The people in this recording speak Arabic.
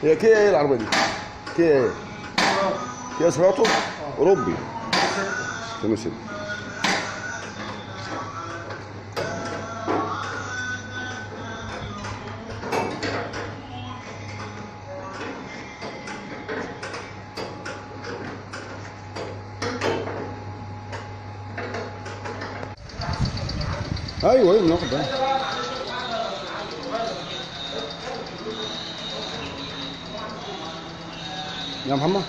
هي كيا ايه العربيه دي؟ كيا ايه؟ كيا سيراتو اوروبي 6. ايوه ايوه بناخد ده يا محمد.